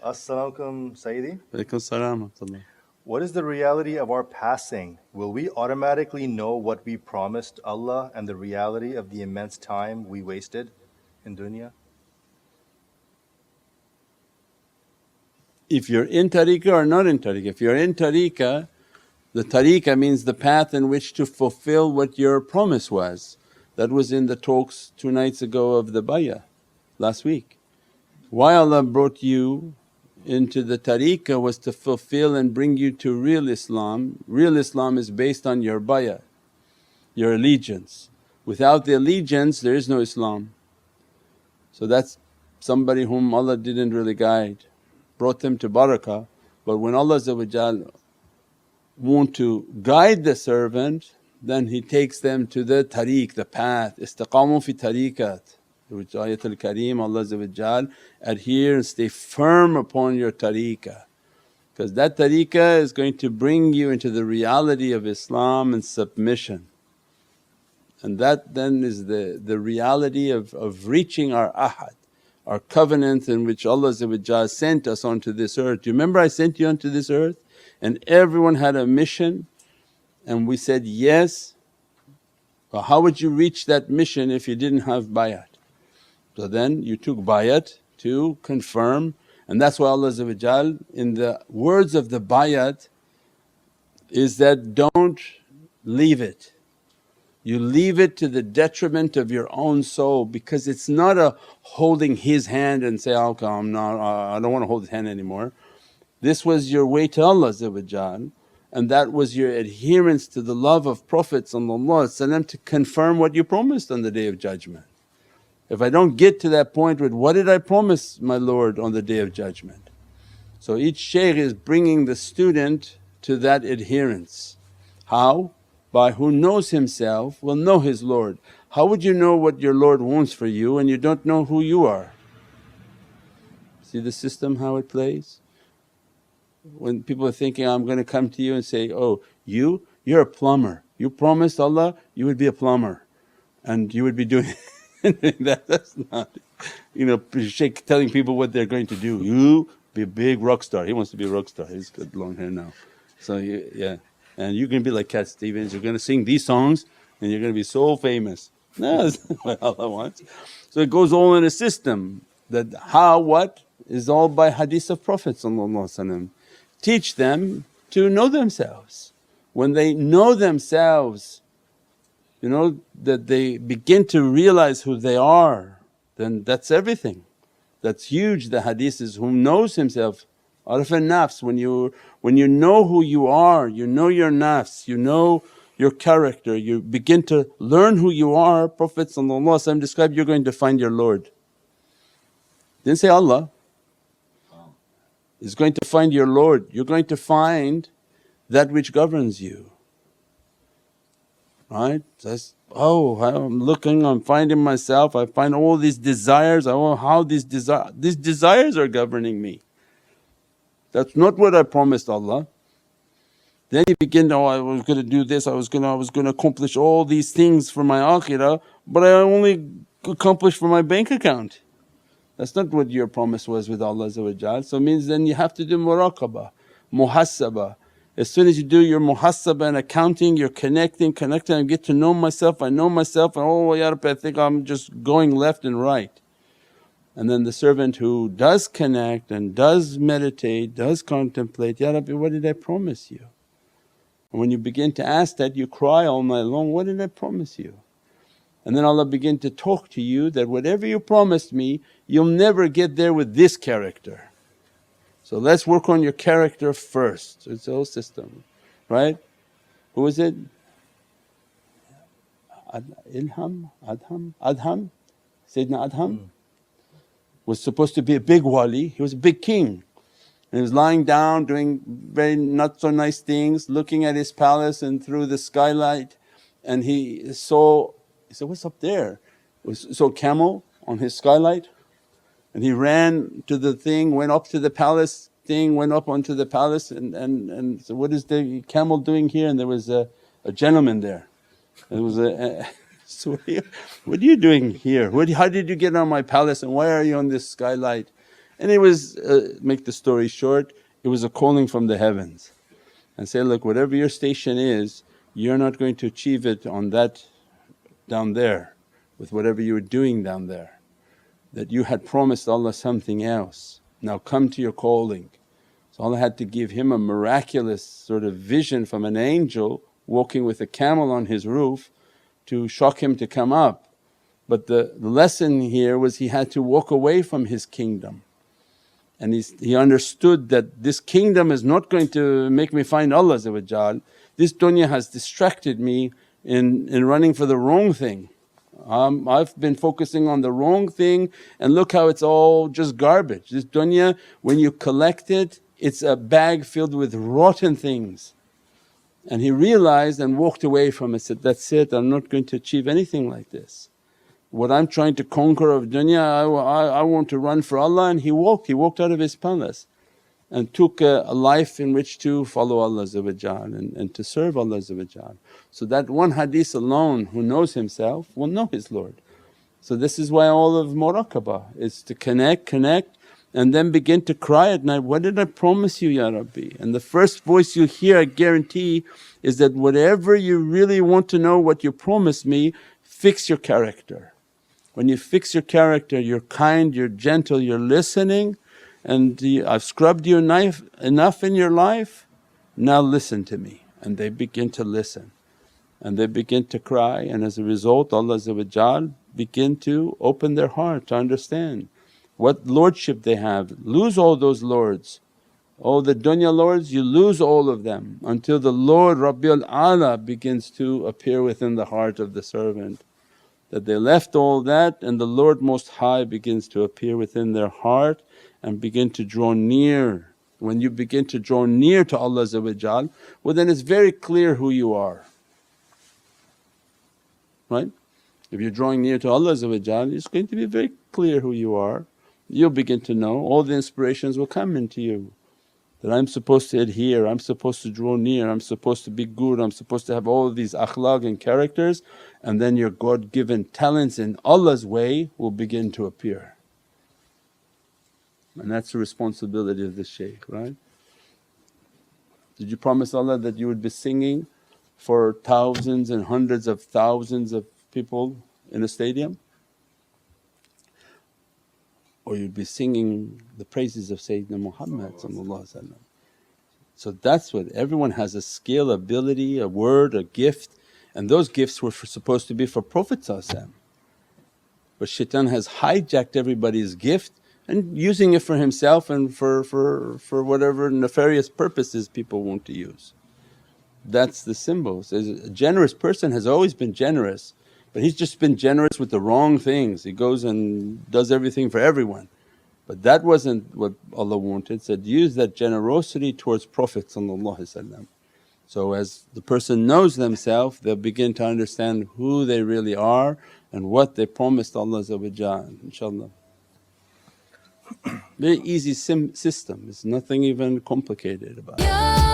As-salamu alaykum, Sayyidi. Walaikum salam wa rahmatullah. What is the reality of our passing? Will we automatically know what we promised Allah and the reality of the immense time we wasted in dunya? If you're in tariqah or not in tariqah. If you're in tariqah, the tariqah means the path in which to fulfill what your promise was. That was in the talks 2 nights ago of the bay'ah last week. Why Allah brought you into the tariqah was to fulfill and bring you to real Islam. Real Islam is based on your bay'ah, your allegiance. Without the allegiance there is no Islam. So that's somebody whom Allah didn't really guide, brought them to barakah. But when Allah want to guide the servant, then He takes them to the tariq, the path. Istiqamu fi tariqat, which Ayatul Kareem Allah adhere and stay firm upon your tariqah, because that tariqah is going to bring you into the reality of Islam and submission. And that then is the reality of reaching our ahad, our covenant in which Allah sent us onto this earth. Do you remember I sent you onto this earth and everyone had a mission and we said yes? Well, how would you reach that mission if you didn't have bayat? So then you took bayat to confirm, and that's why Allah in the words of the bayat is that don't leave it. You leave it to the detriment of your own soul, because it's not a holding his hand and say, okay, I don't want to hold his hand anymore. This was your way to Allah, and that was your adherence to the love of Prophet to confirm what you promised on the Day of Judgment. If I don't get to that point with, what did I promise my Lord on the Day of Judgment? So each shaykh is bringing the student to that adherence. How? By who knows himself will know his Lord. How would you know what your Lord wants for you when you don't know who you are? See the system how it plays? When people are thinking, I'm going to come to you and say, oh you're a plumber, you promised Allah you would be a plumber and you would be doing that's not, Shaykh telling people what they're going to do. You be a big rock star. He wants to be a rock star, he's got long hair now. So yeah, and you're going to be like Cat Stevens, you're going to sing these songs and you're going to be so famous. No, that's not what Allah wants. So it goes all in a system that how, what is all by hadith of Prophet. Teach them to know themselves. When they know themselves, that they begin to realize who they are, then that's everything. That's huge. The hadith is, whom knows himself, araf al-nafs. When you know who you are, you know your nafs, you know your character, you begin to learn who you are. Prophet described, you're going to find your Lord. Didn't say Allah, is going to find your Lord. You're going to find that which governs you, right? That's, I'm looking, I'm finding myself, I find all these desires, how these desires are governing me. That's not what I promised Allah. Then you begin, I was going to do this, I was going to accomplish all these things for my akhirah, but I only accomplished for my bank account. That's not what your promise was with Allah. So it means then you have to do muraqabah, muhasabah. As soon as you do your muhasabah and accounting, you're connecting, I get to know myself, I know myself, and Ya Rabbi, I think I'm just going left and right. And then the servant who does connect and does meditate, does contemplate, Ya Rabbi, what did I promise you? And when you begin to ask that, you cry all night long, what did I promise you? And then Allah begin to talk to you that whatever you promised me, you'll never get there with this character. So let's work on your character first. So it's a whole system, right? Who was it? Adham? Sayyidina Adham was supposed to be a big wali, he was a big king. And he was lying down doing very not so nice things, looking at his palace and through the skylight, and he said, what's up there? Saw a camel on his skylight, and he ran to the thing, went up to the palace thing, went up onto the palace and said, what is the camel doing here? And there was a gentleman there. There was so what are you doing here? How did you get on my palace and why are you on this skylight? And it was, make the story short, it was a calling from the heavens and say, look, whatever your station is, you're not going to achieve it on that down there with whatever you were doing down there, that you had promised Allah something else. Now come to your calling. So Allah had to give him a miraculous sort of vision from an angel walking with a camel on his roof to shock him to come up. But the lesson here was he had to walk away from his kingdom, and he understood that this kingdom is not going to make me find Allah. This dunya has distracted me in running for the wrong thing. I've been focusing on the wrong thing, and look how it's all just garbage. This dunya, when you collect it, it's a bag filled with rotten things. And he realized and walked away from it, said, that's it, I'm not going to achieve anything like this. What I'm trying to conquer of dunya, I want to run for Allah. And he walked out of his palace and took a life in which to follow Allah and to serve Allah. So that one hadith alone, who knows himself will know his Lord. So this is why all of muraqabah is to connect and then begin to cry at night, what did I promise you Ya Rabbi? And the first voice you hear, I guarantee, is that whatever you really want to know what you promised me, fix your character. When you fix your character, you're kind, you're gentle, you're listening, and I've scrubbed you enough in your life, now listen to me. And they begin to listen and they begin to cry, and as a result Allah begin to open their heart to understand what lordship they have. Lose all those lords, all the dunya lords, you lose all of them until the Lord Rabbil A'la begins to appear within the heart of the servant. That they left all that and the Lord Most High begins to appear within their heart and begin to draw near. When you begin to draw near to Allah, well then it's very clear who you are, right? If you're drawing near to Allah, it's going to be very clear who you are. You'll begin to know, all the inspirations will come into you that I'm supposed to adhere, I'm supposed to draw near, I'm supposed to be good, I'm supposed to have all of these akhlaq and characters, and then your God given talents in Allah's way will begin to appear. And that's the responsibility of the shaykh, right? Did you promise Allah that you would be singing for thousands and hundreds of thousands of people in a stadium? Or you'd be singing the praises of Sayyidina Muhammad. So that's what, everyone has a skill, ability, a word, a gift, and those gifts were supposed to be for Prophet. But shaitan has hijacked everybody's gift and using it for himself and for whatever nefarious purposes people want to use. That's the symbol. So a generous person has always been generous, but he's just been generous with the wrong things. He goes and does everything for everyone. But that wasn't what Allah wanted, said, use that generosity towards Prophet. So as the person knows themselves, they'll begin to understand who they really are and what they promised Allah, inshaAllah. Very easy system, it's nothing even complicated about it.